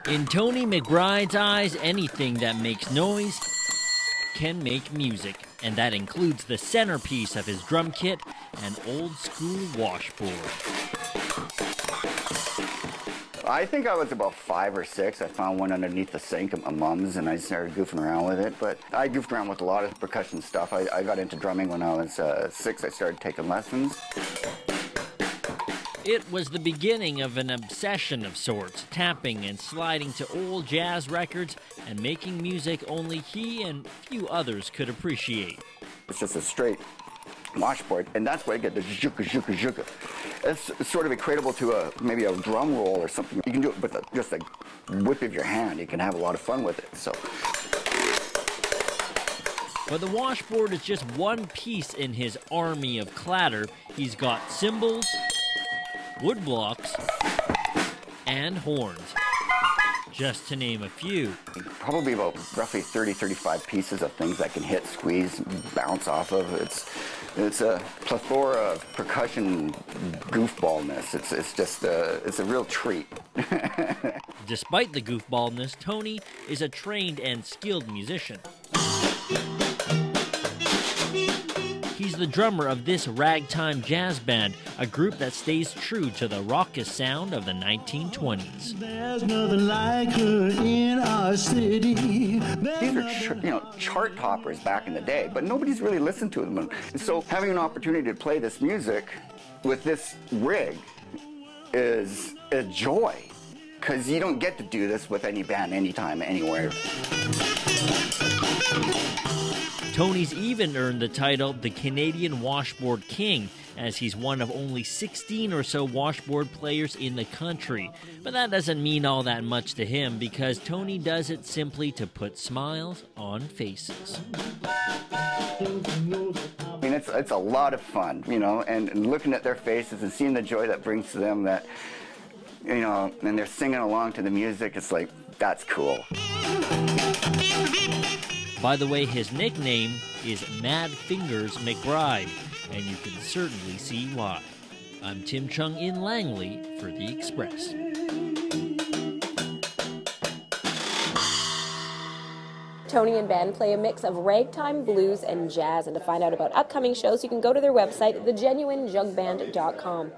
In Tony McBride's eyes, anything that makes noise can make music, and that includes the centerpiece of his drum kit, an old-school washboard. I think I was about 5 or 6. I found one underneath the sink at my mom's, and I started goofing around with it. But I goofed around with a lot of percussion stuff. I got into drumming when I was 6. I started taking lessons. It was the beginning of an obsession of sorts, tapping and sliding to old jazz records and making music only he and few others could appreciate. It's just a straight washboard, and that's where I get the zhuka, zhuka, zhuka. It's sort of equatable to maybe a drum roll or something. You can do it with just a whip of your hand. You can have a lot of fun with it. So. But the washboard is just one piece in his army of clatter. He's got cymbals, wood blocks, and horns, just to name a few. Probably about roughly 30-35 pieces of things that can hit, squeeze, bounce off of. It's a plethora of percussion goofballness. It's a real treat. Despite the goofballness, Tony is a trained and skilled musician. He's the drummer of this ragtime jazz band, a group that stays true to the raucous sound of the 1920s. There's nothing like her in our city. These are chart toppers back in the day, but nobody's really listened to them. And so having an opportunity to play this music with this rig is a joy, because you don't get to do this with any band, anytime, anywhere. Tony's even earned the title the Canadian Washboard King, as he's one of only 16 or so washboard players in the country. But that doesn't mean all that much to him, because Tony does it simply to put smiles on faces. I mean, it's a lot of fun, and looking at their faces and seeing the joy that brings to them, that, and they're singing along to the music. It's like, that's cool. By the way, his nickname is Mad Fingers McBride, and you can certainly see why. I'm Tim Chung in Langley for The Express. Tony and band play a mix of ragtime, blues, and jazz, and to find out about upcoming shows, you can go to their website, thegenuinejugband.com.